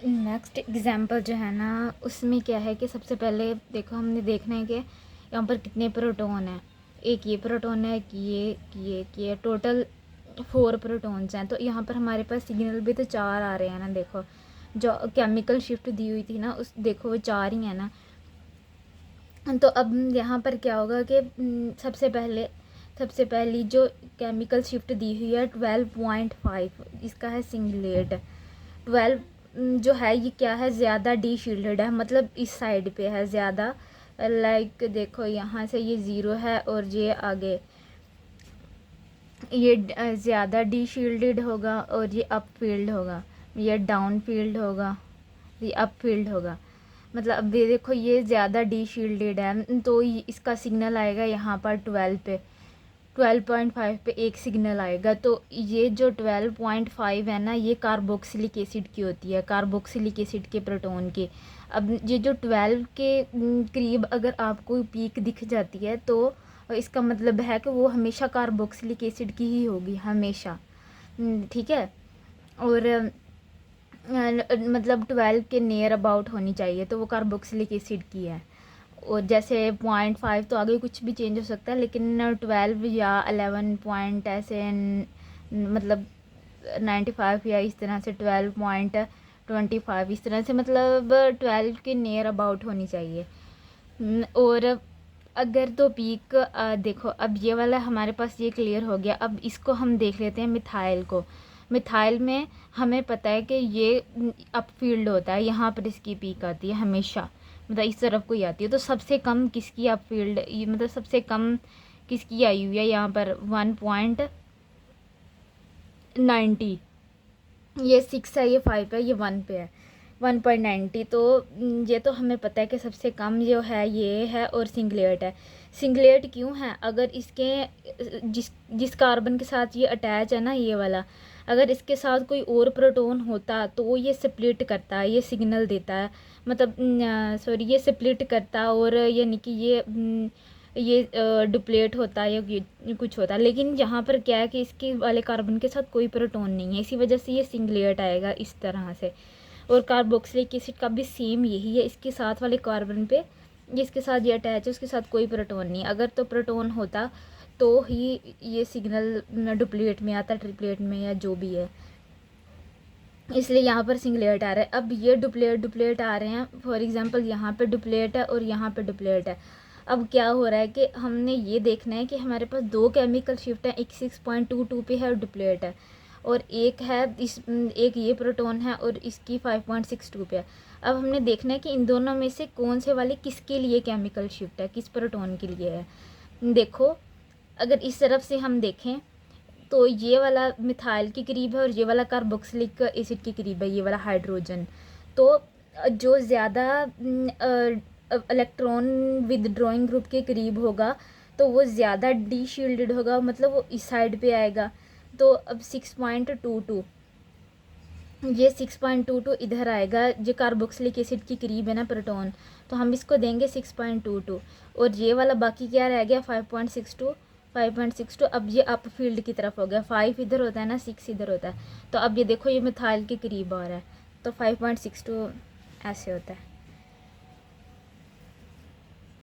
Next example जो है ना, उसमें क्या है कि सबसे पहले देखो हमने देखना है कि यहाँ पर कितने प्रोटॉन हैं। एक ये प्रोटॉन है कि ये टोटल 4 प्रोटॉन्स हैं। तो यहाँ पर हमारे पास सिग्नल भी तो 4 आ रहे हैं ना। देखो जो केमिकल शिफ्ट दी हुई थी ना, उस देखो वो 4 ही है ना। तो अब यहाँ पर क्या होगा कि सबसे पहली जो केमिकल शिफ्ट दी हुई है 12.5, इसका है सिंगलेट। 12 जो है ये क्या है, ज़्यादा डी शील्डेड है, मतलब इस साइड पे है ज़्यादा। लाइक देखो यहाँ से ये 0 है और ये आगे ये ज़्यादा डी शील्डेड होगा और ये अप फील्ड होगा, ये डाउन फील्ड होगा, ये अप फील्ड होगा। मतलब अब ये देखो ये ज़्यादा डी शील्डेड है तो इसका सिग्नल आएगा यहाँ पर 12 पे, 12.5 पे एक सिग्नल आएगा। तो ये जो 12.5 है ना, ये कार्बोक्सिलिक एसिड की होती है, कार्बोक्सिलिक एसिड के प्रोटॉन की। अब ये जो 12 के करीब अगर आपको पीक दिख जाती है तो इसका मतलब है कि वो हमेशा कार्बोक्सिलिक एसिड की ही होगी, हमेशा। ठीक है। और मतलब 12 के नियर अबाउट होनी चाहिए, तो वो कार्बोक्सिलिक एसिड की है। और जैसे 0.5 तो आगे कुछ भी चेंज हो सकता है, लेकिन 12 या 11 पॉइंट ऐसे मतलब 95 या इस तरह से 12.25 इस तरह से, मतलब 12 के नियर अबाउट होनी चाहिए। और अगर तो पीक देखो अब ये वाला हमारे पास ये क्लियर हो गया। अब इसको हम देख लेते हैं मिथाइल को। मिथाइल में हमें पता है कि ये अप फील्ड होता है, यहाँ पर इसकी पीक आती है हमेशा, मतलब इस तरफ को ही आती है। तो सबसे कम किसकी अप फील्ड, ये मतलब सबसे कम किसकी आई हुई है यहाँ पर 1.90। ये 6 है, ये 5 है, ये 1 पे है 1.90। तो ये तो हमें पता है कि सबसे कम जो है ये है और सिंगलेट है। सिंगलेट क्यों है, अगर इसके जिस कार्बन के साथ ये अटैच है ना, ये वाला, अगर इसके साथ कोई और प्रोटॉन होता तो ये स्प्लिट करता है, ये सिग्नल देता है, मतलब सॉरी ये स्प्लिट करता और यानी कि ये डुप्लेट होता है या ये कुछ होता है। लेकिन यहाँ पर क्या है कि इसके वाले कार्बन के साथ कोई प्रोटॉन नहीं है, इसी वजह से ये सिंगलेट आएगा इस तरह से। और कार्बोक्सिलिक एसिड का भी सेम यही है, इसके साथ वाले कार्बन पे जिसके साथ ये अटैच है उसके साथ कोई प्रोटॉन नहीं। अगर तो प्रोटॉन होता तो ही ये सिग्नल डुप्लीट में आता, ट्रिपलेट में या जो भी है, इसलिए यहाँ पर सिंगलेट आ रहा है। अब ये डुप्लेट आ रहे हैं, फॉर एग्जांपल यहाँ पे डुप्लेट है और यहाँ पे डुप्लेट है। अब क्या हो रहा है कि हमने ये देखना है कि हमारे पास 2 केमिकल शिफ्ट है, एक 6.22 पे है और डुप्लेट है, और एक है एक ये प्रोटॉन है और इसकी 5.62 पे है। अब हमने देखना है कि इन दोनों में से कौन से वाले किसके लिए केमिकल शिफ्ट है, किस प्रोटॉन के लिए है। देखो अगर इस तरफ से हम देखें तो ये वाला मिथाइल के करीब है और ये वाला कार्बोक्सिलिक एसिड के करीब है, ये वाला हाइड्रोजन। तो जो ज़्यादा इलेक्ट्रॉन विदड्रॉइंग ग्रुप के करीब होगा तो वो ज़्यादा डी शील्डेड होगा, मतलब वो इस साइड पे आएगा। तो अब 6.22, ये 6.22 इधर आएगा, जो कार्बोक्सिलिक एसिड के करीब है ना प्रोटॉन, तो हम इसको देंगे 6.22। और ये वाला बाकी क्या रह गया 5.62। अब ये अप फील्ड की तरफ हो गया, 5 इधर होता है ना, 6 इधर होता है। तो अब ये देखो ये मिथाइल के करीब आ रहा है, तो 5.62 ऐसे होता है।